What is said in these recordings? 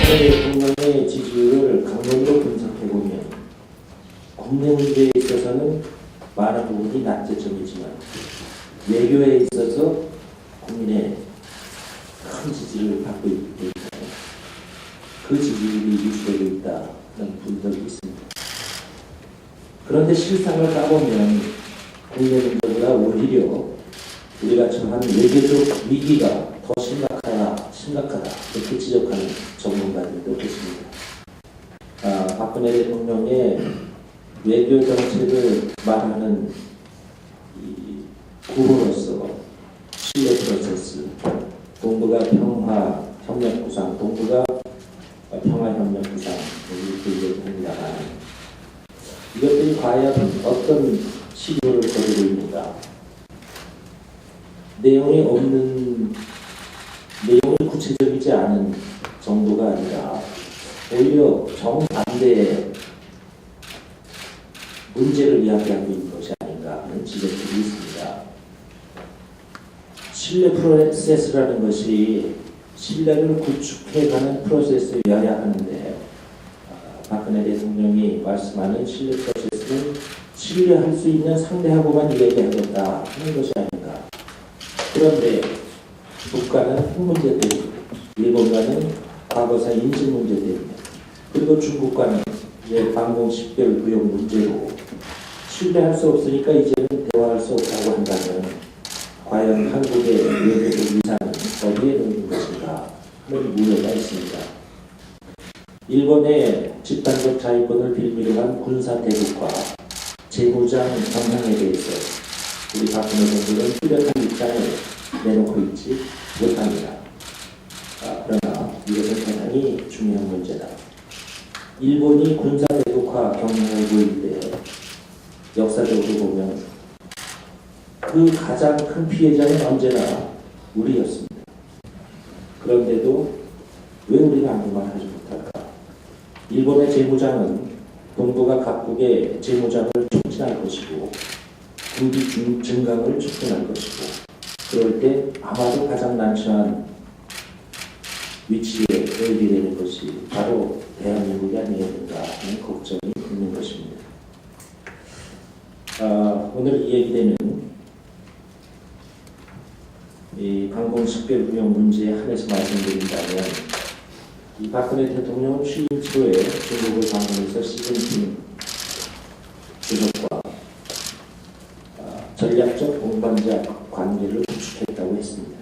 대통령의 지지율을 강론으로 분석해보면 국내 문제에 있어서는 많은 부분이 낮제점이지만 외교에 있어서 국민의 큰 지지를 받고 있기 때문에 그 지지율이 유지되고 있다는 분석이 있습니다. 그런데 실상을 까보면 국내 문제보다 오히려 우리가 처한 외교적 위기가 더 심각하다 이렇게 지적하는 전문가들도 계십니다. 박근혜 대통령의 외교 정책을 말하는 구호로서 신뢰 프로세스, 동북아 평화 협력 구상, 동북아 평화 협력 구상 이렇게 얘기합니다만 이것들이 과연 어떤 시도를 거두고 있는가? 내용이 구체적이지 않은 정도가 아니라 오히려 정반대의 문제를 이야기하고 있는 것이 아닌가 하는 지적들이 있습니다. 신뢰 프로세스라는 것이 신뢰를 구축해가는 프로세스여야 하는데 박근혜 대통령이 말씀하는 신뢰 프로세스는 신뢰할 수 있는 상대하고만 이야기하겠다 하는 것이 아닌가. 그런데 북한은 핵 문제 때문에, 일본과는 과거사 인증 문제 때문에, 그리고 중국과는 이제 방공 식별 구역 문제로 신뢰할 수 없으니까 이제는 대화할 수 없다고 한다면 과연 한국의 외교적 위상은 어디에 놓인 것인가 하는 우려가 있습니다. 일본의 집단적 자위권을 빌미로 한 군사 대국화, 재무장 경향에 대해서 우리 박근혜 정부는 뚜렷한 입장을 내놓고 있지 못합니다. 그러나 이것은 대단히 중요한 문제다. 일본이 군사 대국화 경향을 보일 때 역사적으로 보면 그 가장 큰 피해자는 언제나 우리였습니다. 그런데도 왜 우리가 아무 말 하지 못할까? 일본의 재무장은 동북아 각국의 재무장을 촉진할 것이고 군비 증강을 촉진할 것이고 그럴 때 아마도 가장 난처한 위치에 놓이게 되는 것이 바로 대한민국이 아니겠는가 하는 걱정이 있는 것입니다. 오늘 이 얘기되는 이 방공식별 구역 문제에 한해서 말씀드린다면 이 박근혜 대통령 취임 초에 중국을 방문해서 시진핑 주석과 전략적 동반자 관계를 구축했다고 했습니다.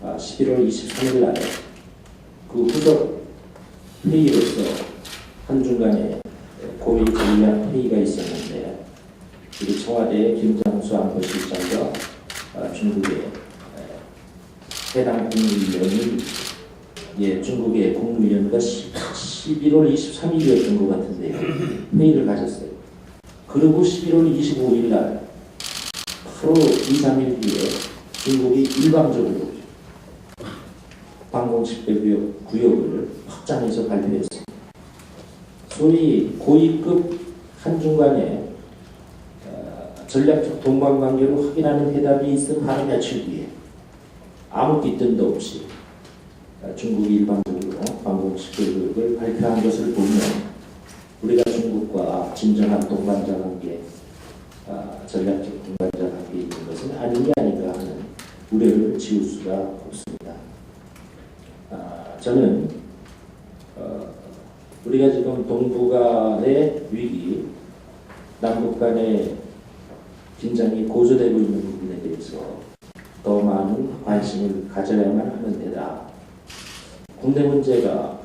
11월 23일 날 그 후속 회의로서 한중간에 고위 전략 회의가 있었는데 우리 청와대 김장수 안보실장과 중국의 해당 국무위원이 중국의 국무위원과 11월 23일이었던 것 같은데요. 회의를 가졌어요. 그리고 11월 25일 날 바로 2, 3일 뒤에 중국이 일방적으로 방공식별 구역을 확장해서 발표했습니다. 소위 고위급 한중 간의 전략적 동반관계로 확인하는 회담이 있은 바로 며칠 뒤에 아무 뒷등도 없이 중국이 일방적으로 방공식별 구역을 발표한 것을 보면 우리가 중국과 진정한 동반자 관계, 전략적 동반자 관계에 있는 것은 아닌 게 아닌가 하는 우려를 지울 수가 없습니다. 저는 우리가 지금 동북아의 위기, 남북 간의 긴장이 고조되고 있는 부분에 대해서 더 많은 관심을 가져야만 하는 데다 국내 문제가,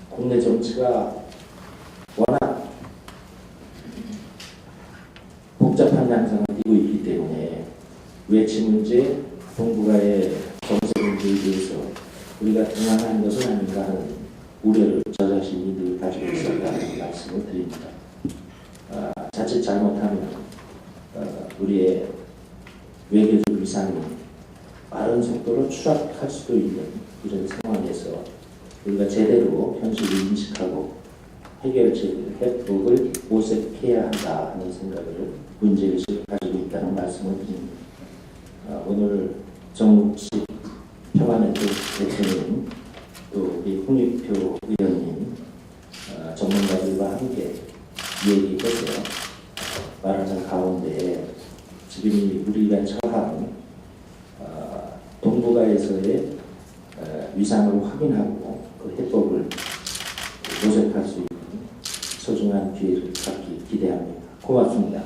국내 정치가 워낙 복잡한 양상을 띠고 있기 때문에 외치 문제, 동북아의 정세 문제에 대해서 우리가 등한한 것은 아닌가 하는 우려를 저 자신이 늘 가지고 있었다는 말씀을 드립니다. 자칫 잘못하면 우리의 외교적 위상이 빠른 속도로 추락할 수도 있는 이런 상황에서 우리가 제대로 현실을 인식하고 해결책을 해법을 모색해야 한다 하는 생각을 문제의식을 가지고 있다는 말씀을 드립니다. 오늘 정묵식 평화네트 대표님 또 우리 홍익표 의원님 전문가들과 함께 얘기해서 말하는 가운데 지금 우리가 처한 동북아에서의 위상을 확인하고 그 해법을 모색할 수 있는 소중한 기회를 갖기 기대합니다. 고맙습니다.